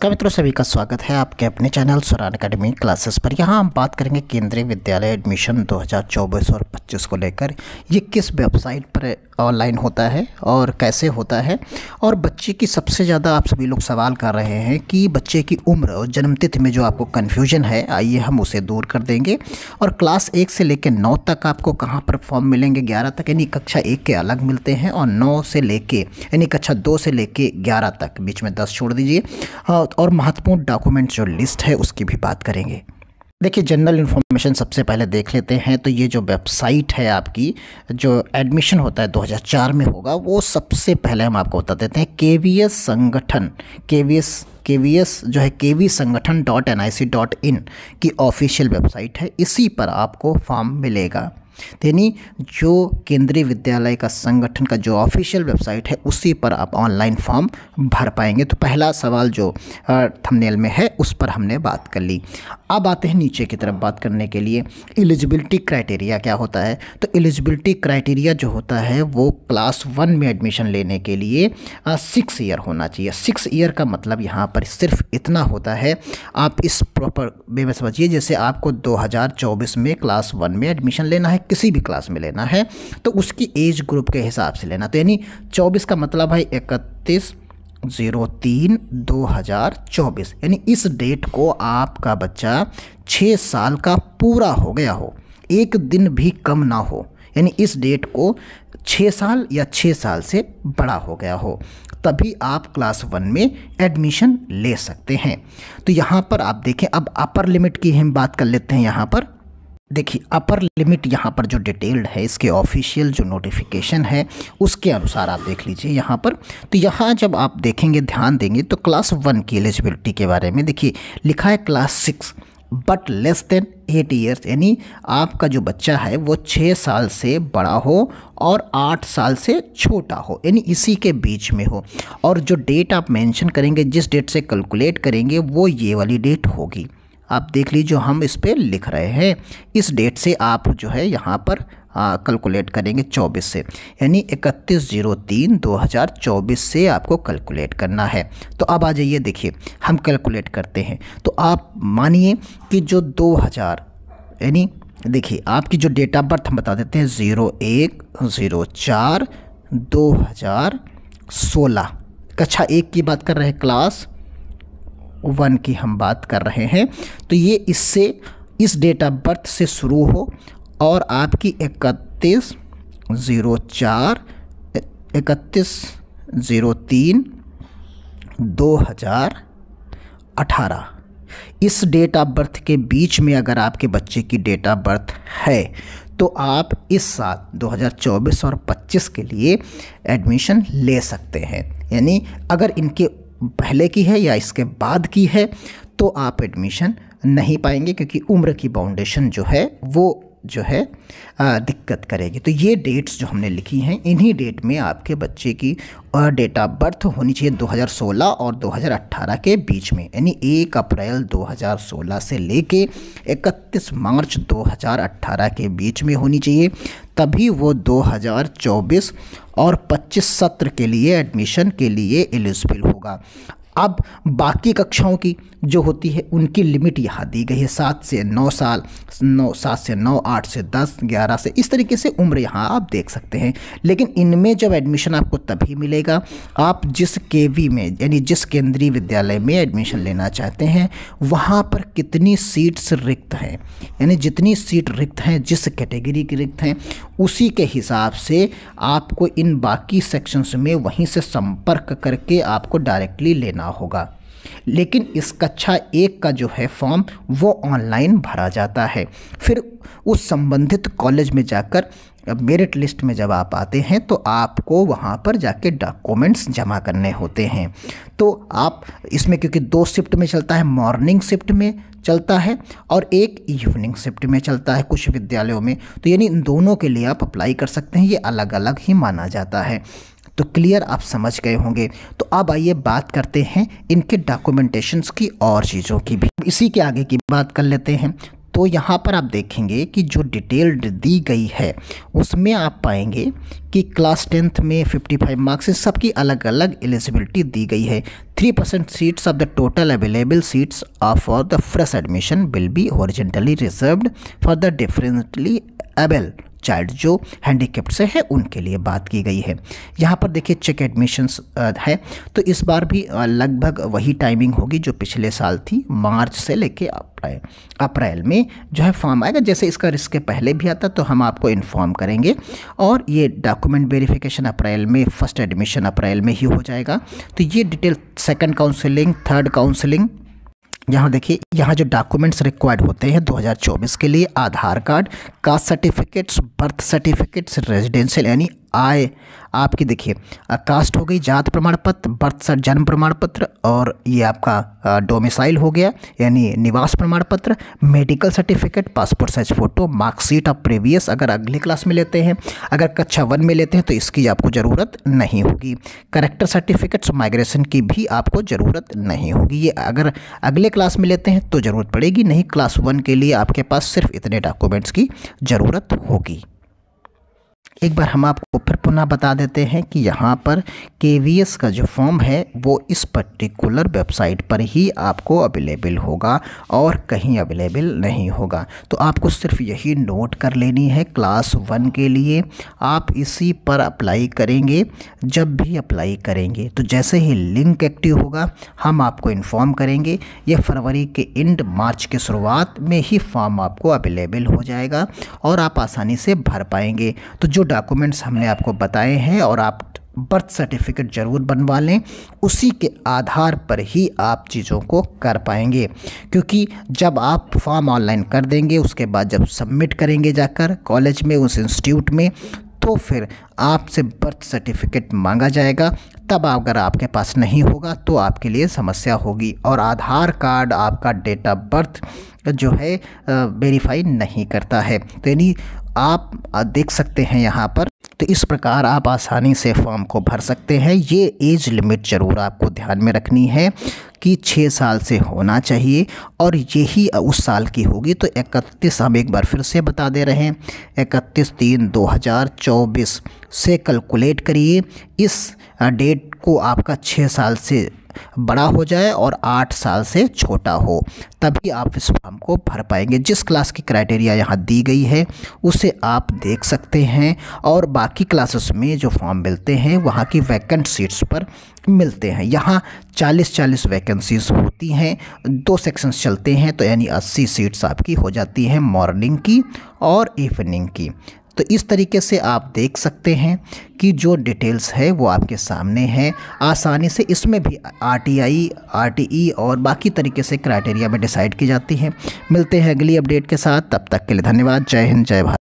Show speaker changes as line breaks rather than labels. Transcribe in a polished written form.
नमस्कार मित्रों, सभी का स्वागत है आपके अपने चैनल स्वरान एकेडमी क्लासेस पर। यहाँ हम बात करेंगे केंद्रीय विद्यालय एडमिशन 2024 और 25 को लेकर। ये किस वेबसाइट पर ऑनलाइन होता है और कैसे होता है, और बच्चे की सबसे ज़्यादा आप सभी लोग सवाल कर रहे हैं कि बच्चे की उम्र और जन्मतिथि में जो आपको कन्फ्यूजन है, आइए हम उसे दूर कर देंगे। और क्लास 1 से लेकर 9 तक आपको कहाँ पर फॉर्म मिलेंगे, 11 तक यानी कक्षा 1 के अलग मिलते हैं, और 9 से लेके यानी कक्षा 2 से लेके 11 तक, बीच में 10 छोड़ दीजिए। और महत्वपूर्ण डॉक्यूमेंट जो लिस्ट है उसकी भी बात करेंगे। देखिए, जनरल इन्फॉर्मेशन सबसे पहले देख लेते हैं। तो ये जो वेबसाइट है आपकी, जो एडमिशन होता है 2004 में होगा, वो सबसे पहले हम आपको बता देते हैं। केवीएस संगठन, केवीएस जो है kvsangatan.nic.in की ऑफिशियल वेबसाइट है। इसी पर आपको फॉर्म मिलेगा। यानी जो केंद्रीय विद्यालय का संगठन का जो ऑफिशियल वेबसाइट है, उसी पर आप ऑनलाइन फॉर्म भर पाएंगे। तो पहला सवाल जो थंबनेल में है उस पर हमने बात कर ली। अब आते हैं नीचे की तरफ बात करने के लिए। एलिजिबिलिटी क्राइटेरिया क्या होता है? तो एलिजिबिलिटी क्राइटेरिया जो होता है वो क्लास 1 में एडमिशन लेने के लिए 6 ईयर होना चाहिए। 6 ईयर का मतलब यहाँ पर सिर्फ इतना होता है, आप इस प्रॉपर वे में समझिए, जैसे आपको 2024 में क्लास 1 में एडमिशन लेना है, किसी भी क्लास में लेना है, तो उसकी एज ग्रुप के हिसाब से लेना। तो यानी 24 का मतलब है 31/03/2024, यानी इस डेट को आपका बच्चा 6 साल का पूरा हो गया हो, एक दिन भी कम ना हो, यानी इस डेट को 6 साल या 6 साल से बड़ा हो गया हो, तभी आप क्लास 1 में एडमिशन ले सकते हैं। तो यहाँ पर आप देखें, अब अपर लिमिट की हम बात कर लेते हैं। यहाँ पर देखिए, अपर लिमिट यहाँ पर जो डिटेल्ड है, इसके ऑफिशियल जो नोटिफिकेशन है उसके अनुसार आप देख लीजिए यहाँ पर। तो यहाँ जब आप देखेंगे, ध्यान देंगे, तो क्लास 1 की एलिजिबिलिटी के बारे में देखिए, लिखा है class 6 but less than 8 years, यानी आपका जो बच्चा है वो 6 साल से बड़ा हो और 8 साल से छोटा हो, यानी इसी के बीच में हो। और जो डेट आप मेंशन करेंगे, जिस डेट से कैलकुलेट करेंगे, वो ये वाली डेट होगी। आप देख लीजिए, जो हम इस पे लिख रहे हैं, इस डेट से आप जो है यहाँ पर कैलकुलेट करेंगे 24 से, यानी 31/03/2024 से आपको कैलकुलेट करना है। तो अब आ जाइए, देखिए हम कैलकुलेट करते हैं। तो आप मानिए कि जो 2000, यानी देखिए आपकी जो डेट ऑफ बर्थ हम बता देते हैं 01/04/2016, कक्षा 1 की बात कर रहे हैं, क्लास 1 की हम बात कर रहे हैं। तो ये इससे, इस डेट ऑफ बर्थ से शुरू हो और आपकी 31/03/2018 इस डेट ऑफ बर्थ के बीच में अगर आपके बच्चे की डेट ऑफ बर्थ है, तो आप इस साल 2024 और 25 के लिए एडमिशन ले सकते हैं। यानी अगर इनके पहले की है या इसके बाद की है तो आप एडमिशन नहीं पाएंगे, क्योंकि उम्र की बाउंडेशन जो है वो जो है दिक्कत करेगी। तो ये डेट्स जो हमने लिखी हैं, इन्हीं डेट में आपके बच्चे की डेट ऑफ बर्थ होनी चाहिए 2016 और 2018 के बीच में, यानी 1 अप्रैल 2016 से लेके 31 मार्च 2018 के बीच में होनी चाहिए। तभी वो 2024 और 25 सत्र के लिए एडमिशन के लिए एलिजिबल होगा। अब बाकी कक्षाओं की जो होती है उनकी लिमिट यहाँ दी गई है, 7 से 9 साल, 7 से 9, 8 से 10, 11 से, इस तरीके से उम्र यहाँ आप देख सकते हैं। लेकिन इनमें जब एडमिशन आपको तभी मिलेगा आप जिस केवी में, यानी जिस केंद्रीय विद्यालय में एडमिशन लेना चाहते हैं, वहाँ पर कितनी सीट्स रिक्त हैं, यानी जितनी सीट रिक्त हैं, जिस कैटेगरी की रिक्त हैं, उसी के हिसाब से आपको इन बाकी सेक्शंस में वहीं से संपर्क करके आपको डायरेक्टली लेना होगा। लेकिन इस कक्षा 1 का जो है फॉर्म वो ऑनलाइन भरा जाता है। फिर उस संबंधित कॉलेज में जाकर मेरिट लिस्ट में जब आप आते हैं तो आपको वहाँ पर जाके डॉक्यूमेंट्स जमा करने होते हैं। तो आप इसमें, क्योंकि 2 शिफ्ट में चलता है, मॉर्निंग शिफ्ट में चलता है और एक इवनिंग शिफ्ट में चलता है कुछ विद्यालयों में, तो यानी इन दोनों के लिए आप अप्लाई कर सकते हैं। ये अलग अलग ही माना जाता है। तो क्लियर आप समझ गए होंगे। तो अब आइए बात करते हैं इनके डॉक्यूमेंटेशंस की और चीज़ों की भी। इसी के आगे की बात कर लेते हैं। तो यहाँ पर आप देखेंगे कि जो डिटेल्ड दी गई है उसमें आप पाएंगे कि क्लास 10th में 55 मार्क्स से सबकी अलग अलग एलिजिबिलिटी दी गई है। 3% seats of the total available seats for the fresh admission will be horizontally reserved for the differently able child, जो हैंडीकेप्ड से है उनके लिए बात की गई है। यहाँ पर देखिए चेक एडमिशन्स है, तो इस बार भी लगभग वही टाइमिंग होगी जो पिछले साल थी। मार्च से लेके अप्रैल में जो है फॉर्म आएगा। जैसे इसका रिस्क पहले भी आता तो हम आपको इन्फॉर्म करेंगे। और ये डॉक्यूमेंट वेरिफिकेशन अप्रैल में, फर्स्ट एडमिशन अप्रैल में ही हो जाएगा। तो ये detail second counselling, third counselling, यहाँ देखिए, यहाँ जो डॉक्यूमेंट्स रिक्वायर्ड होते हैं 2024 के लिए, Aadhaar card, caste certificates, birth certificates, residential यानी आय आपकी देखिए कास्ट हो गई, जात प्रमाण पत्र, बर्थ जन्म प्रमाण पत्र, और ये आपका डोमिसाइल हो गया यानी निवास प्रमाण पत्र, medical certificate, passport size photo, marksheet of previous अगर अगले क्लास में लेते हैं, अगर कक्षा 1 में लेते हैं तो इसकी आपको ज़रूरत नहीं होगी। करेक्टर सर्टिफिकेट्स, माइग्रेशन की भी आपको ज़रूरत नहीं होगी। ये अगर अगले क्लास में लेते हैं तो ज़रूरत पड़ेगी, नहीं क्लास 1 के लिए आपके पास सिर्फ इतने डॉक्यूमेंट्स की ज़रूरत होगी। एक बार हम आपको फिर पुनः बता देते हैं कि यहाँ पर KVS का जो फॉर्म है वो इस पर्टिकुलर वेबसाइट पर ही आपको अवेलेबल होगा और कहीं अवेलेबल नहीं होगा। तो आपको सिर्फ यही नोट कर लेनी है, क्लास 1 के लिए आप इसी पर अप्लाई करेंगे। जब भी अप्लाई करेंगे तो जैसे ही लिंक एक्टिव होगा हम आपको इन्फॉर्म करेंगे। यह फरवरी के एंड, मार्च के शुरुआत में ही फॉर्म आपको अवेलेबल हो जाएगा और आप आसानी से भर पाएंगे। तो जो डॉक्यूमेंट्स हमने आपको बताए हैं, और आप बर्थ सर्टिफिकेट ज़रूर बनवा लें, उसी के आधार पर ही आप चीज़ों को कर पाएंगे। क्योंकि जब आप फॉर्म ऑनलाइन कर देंगे, उसके बाद जब सबमिट करेंगे जाकर कॉलेज में, उस इंस्टीट्यूट में, तो फिर आपसे बर्थ सर्टिफिकेट मांगा जाएगा। तब अगर आपके पास नहीं होगा तो आपके लिए समस्या होगी। और आधार कार्ड आपका डेट ऑफ बर्थ जो है वेरीफाई नहीं करता है। तो यानी आप देख सकते हैं यहाँ पर, तो इस प्रकार आप आसानी से फॉर्म को भर सकते हैं। ये एज लिमिट ज़रूर आपको ध्यान में रखनी है कि 6 साल से होना चाहिए और यही उस साल की होगी। तो 31, हम एक बार फिर से बता दे रहे हैं, 31/3/2024 से कैलकुलेट करिए। इस डेट को आपका 6 साल से बड़ा हो जाए और 8 साल से छोटा हो, तभी आप इस फॉर्म को भर पाएंगे। जिस क्लास की क्राइटेरिया यहाँ दी गई है उसे आप देख सकते हैं। और बाकी क्लासेस में जो फॉर्म मिलते हैं वहाँ की वैकेंट सीट्स पर मिलते हैं। यहाँ 40 वैकेंसीज होती हैं, 2 सेक्शंस चलते हैं, तो यानी 80 सीट्स आपकी हो जाती हैं मॉर्निंग की और इवनिंग की। तो इस तरीके से आप देख सकते हैं कि जो डिटेल्स है वो आपके सामने है। आसानी से इसमें भी RTI, RTE और बाकी तरीके से क्राइटेरिया में डिसाइड की जाती है। मिलते हैं अगली अपडेट के साथ, तब तक के लिए धन्यवाद। जय हिंद, जय भारत।